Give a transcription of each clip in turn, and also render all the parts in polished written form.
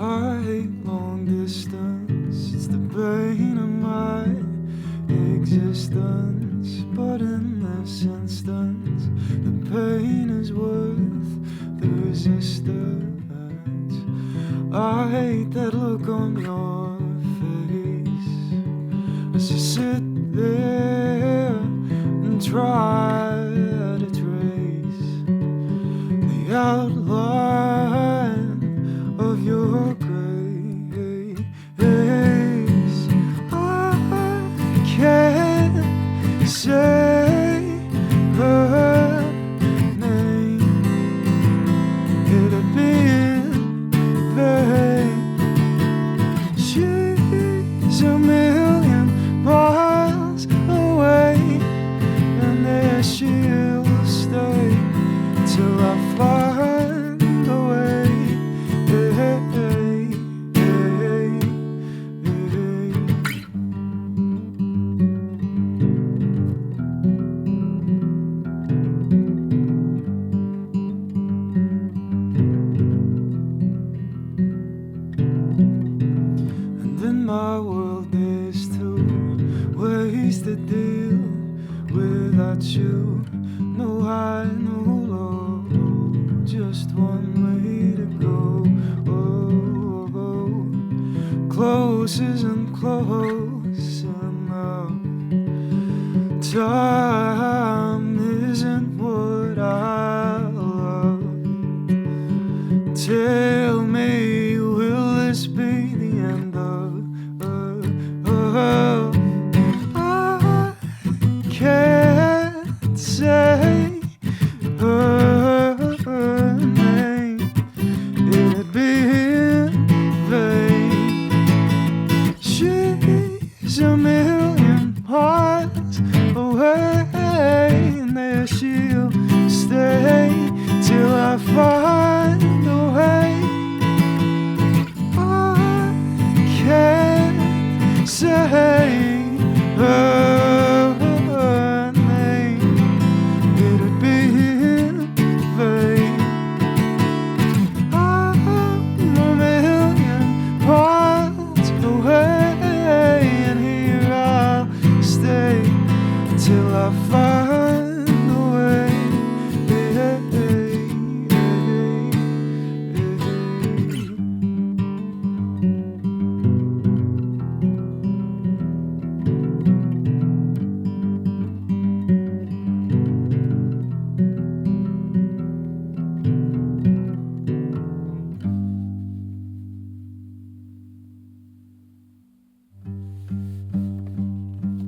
I hate long distance, it's the bane of my existence. But in this instance, the pain is worth the resistance. I hate that look on your face as you sit there and try to trace the outline of your grace. I can't say her name, it'd be in vain. She's a million miles away, and there she'll stay till I find a way. And in my world there's two ways to deal without you. No high, no low, just one way to go. Close isn't close enough. Time isn't what I love. Tell me, will this be the end of? I can't say her name, it'd be in vain. She's a million miles away, and there she'll stay till I find a way. I can't say her name, it'd be in vain. I'm a million miles away, and here I'll stay till I find a way.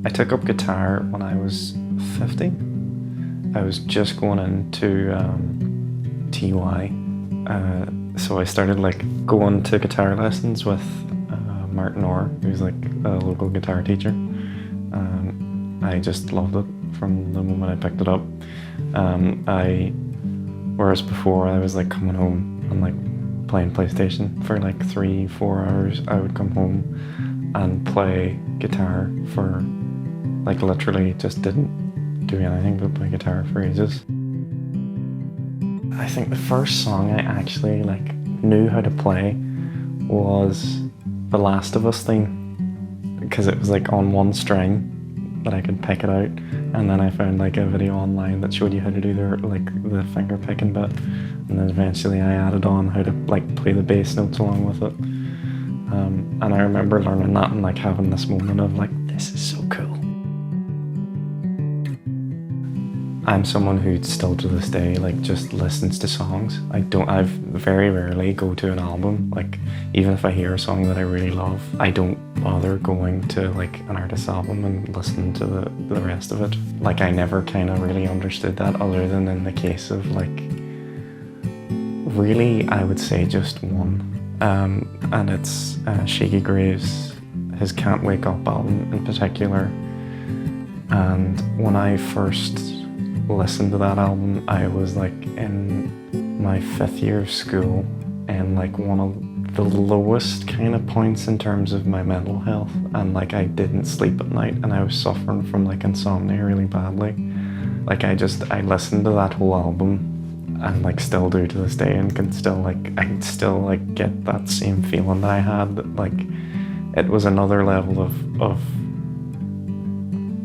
I took up guitar when I was 15. I was just going into TY, so I started like going to guitar lessons with Martin Orr, who's like a local guitar teacher. I just loved it from the moment I picked it up. Whereas before I was like coming home and like playing PlayStation for like 3-4 hours, I would come home and play guitar for like literally just didn't do anything but play guitar for ages. I think the first song I actually like knew how to play was The Last of Us theme, because it was like on one string that I could pick it out, and then I found like a video online that showed you how to do the finger picking bit, and then eventually I added on how to like play the bass notes along with it. And I remember learning that and like having this moment of like, this is so cool. I'm someone who still to this day like just listens to songs. I very rarely go to an album. Like even if I hear a song that I really love, I don't bother going to like an artist's album and listening to the rest of it. Like I never kind of really understood that, other than in the case of like, really I would say just one. And it's Shaggy Graves, his Can't Wake Up album in particular. And when I first listened to that album, I was like in my 5th year of school, and like one of the lowest kind of points in terms of my mental health, and like I didn't sleep at night, and I was suffering from like insomnia really badly. Like I listened to that whole album and like still do to this day, and can still like, I can still like get that same feeling that I had, that like it was another level of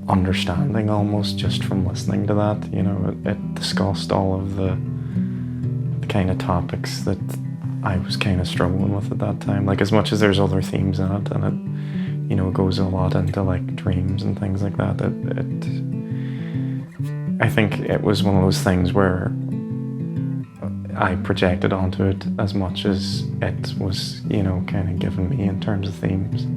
understanding almost just from listening to that. You know, it discussed all of the kind of topics that I was kind of struggling with at that time. Like, as much as there's other themes in it, and it, you know, goes a lot into like dreams and things like that, I think it was one of those things where I projected onto it as much as it was, you know, kind of given me in terms of themes.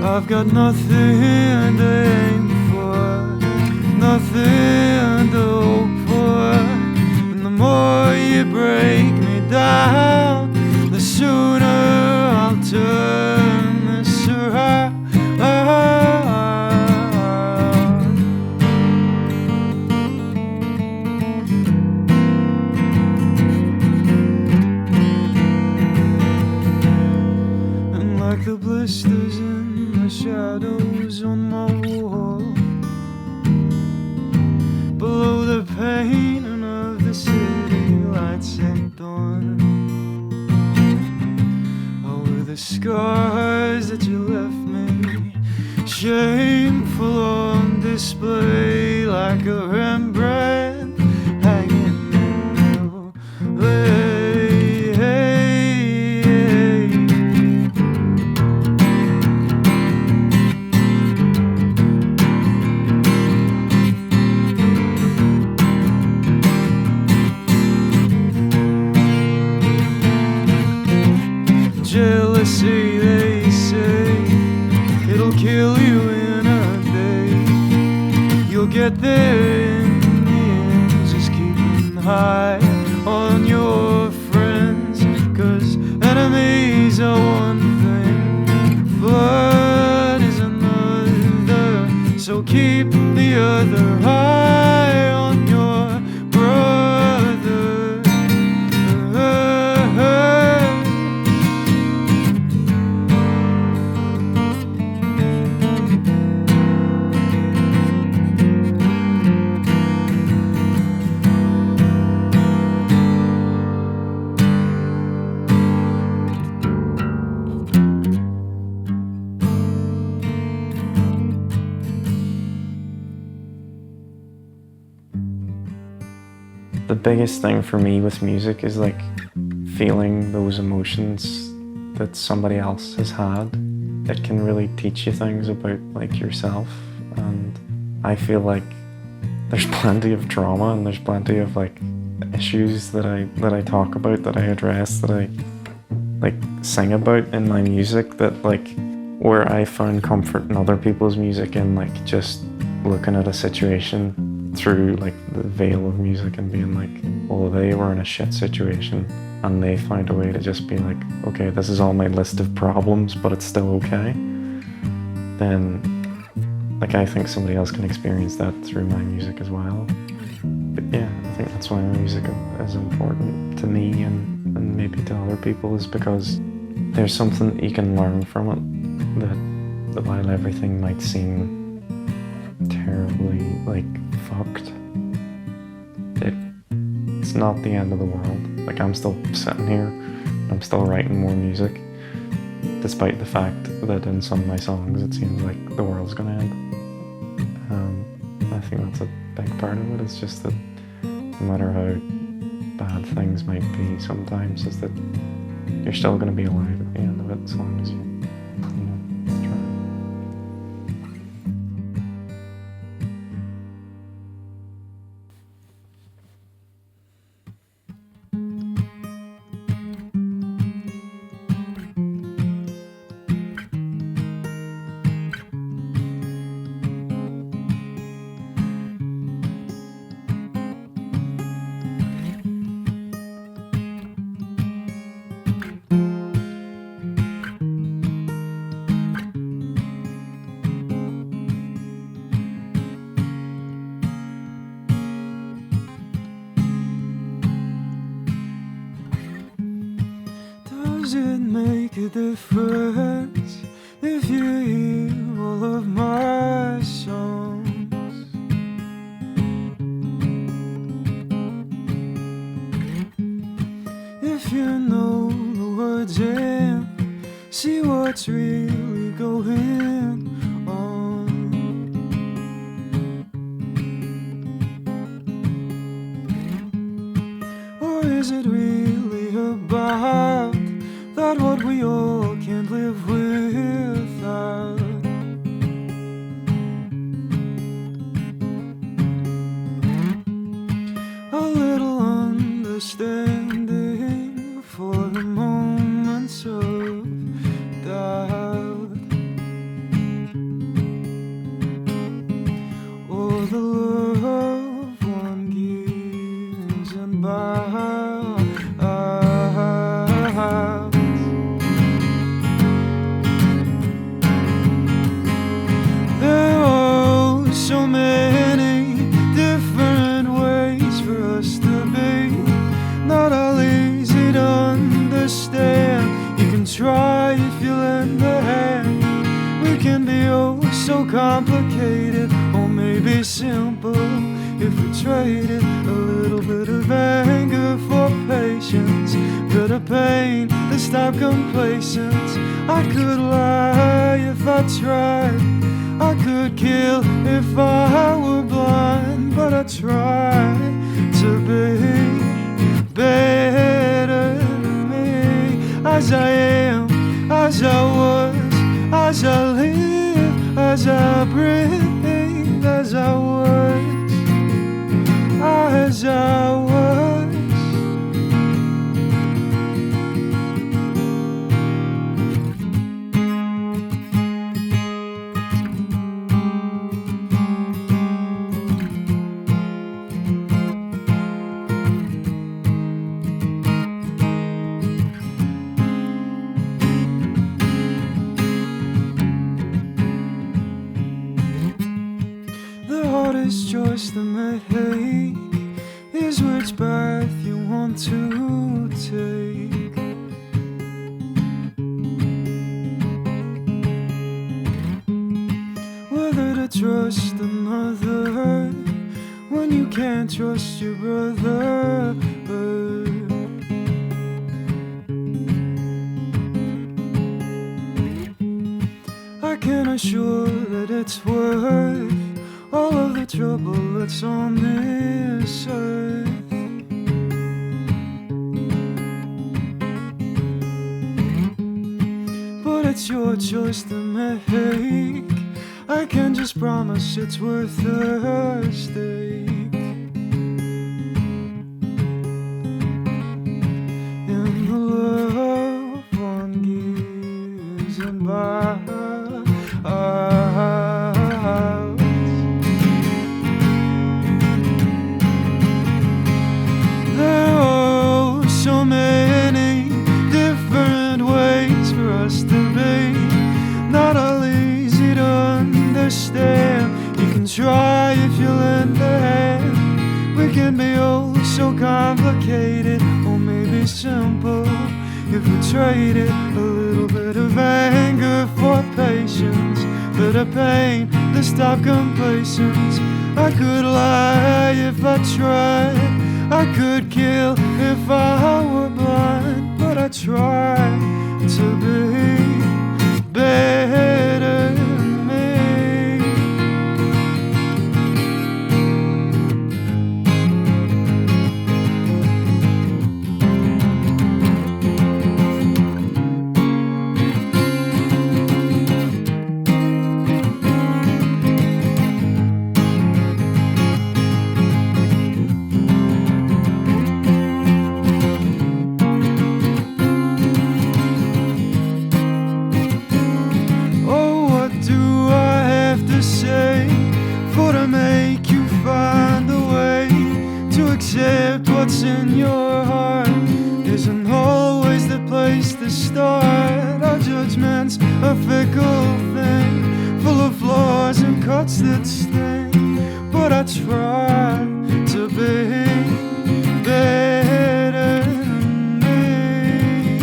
I've got nothing to aim for, nothing to hope for, and the more you break me down, the sooner I'll turn this around. And like the blisters in the shadows on my wall, below the painting of the city lights at dawn, over the scars that you left me, shameful on display, like a Rembrandt hanging in the way. Jealousy, they say, it'll kill you in a day. You'll get there in the end, just keeping high on your friends, 'cause enemies are one thing, blood is another, so keep the other high on your brother. The biggest thing for me with music is like feeling those emotions that somebody else has had. It can really teach you things about like yourself, and I feel like there's plenty of drama and there's plenty of like issues that I talk about, that I address, that I like sing about in my music, that like where I found comfort in other people's music and like just looking at a situation through like the veil of music and being like, well, they were in a shit situation and they found a way to just be like, okay, this is on my list of problems, but it's still okay. Then like I think somebody else can experience that through my music as well. But yeah, I think that's why my music is important to me and maybe to other people, is because there's something that you can learn from it, that while everything might seem terribly like fucked, it's not the end of the world. Like I'm still sitting here, I'm still writing more music, despite the fact that in some of my songs it seems like the world's gonna end. I think that's a big part of it. It's just that no matter how bad things might be sometimes, is that you're still going to be alive at the end of it, as long as you try. Does it make a difference if you hear all of my songs? If you know the words and see what's really going on? Or is it really about that what we all can't live without? A little understanding for the moments of doubt, or the love one gives and buys. So many different ways for us to be, not all easy to understand. You can try if you lend a hand. We can be oh so complicated, or maybe simple if we traded a little bit of anger for patience, bit of pain to stop complacence. I could lie if I tried, I could kill if I were blind, but I try to be better than me, as I am, as I was, as I live, as I breathe, as I was, as I was. Hardest choice to make is which path you want to take. Whether to trust another when you can't trust your brother. I can assure that it's worth all of the trouble that's on this earth. But it's your choice to make. I can just promise it's worth a stake in the love one gives and buys. There are so many different ways for us to be, not all easy to understand. You can try if you lend a hand. We can be oh so complicated, or maybe simple if we traded a little bit of anger for patience, bit of pain to stop complacence. I could lie if I tried, I could kill if I were blind, but I try to be better than me. Accept what's in your heart isn't always the place to start. Our judgment's a fickle thing, full of flaws and cuts that sting. But I try to be better than me,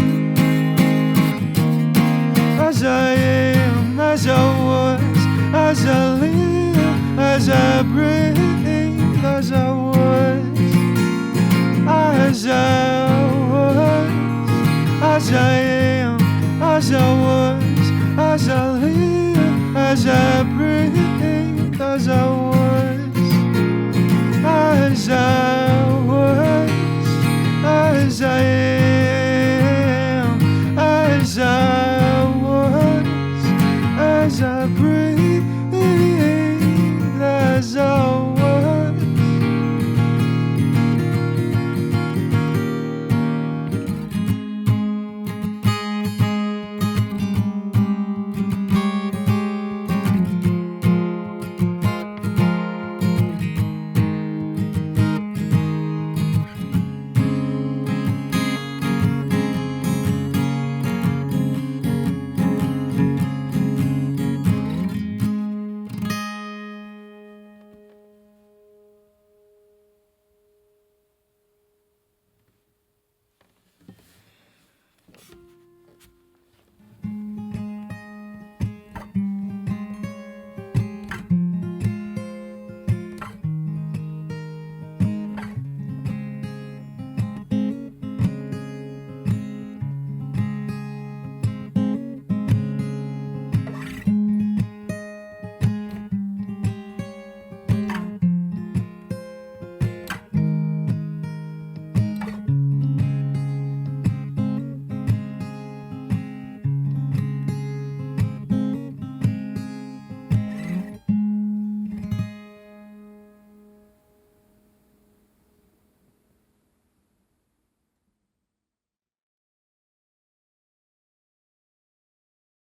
as I am, as I was, as I live, as I breathe, as I was. As I was, as I am, as I was, as I live, as I breathe, as I was, as I was, as I am.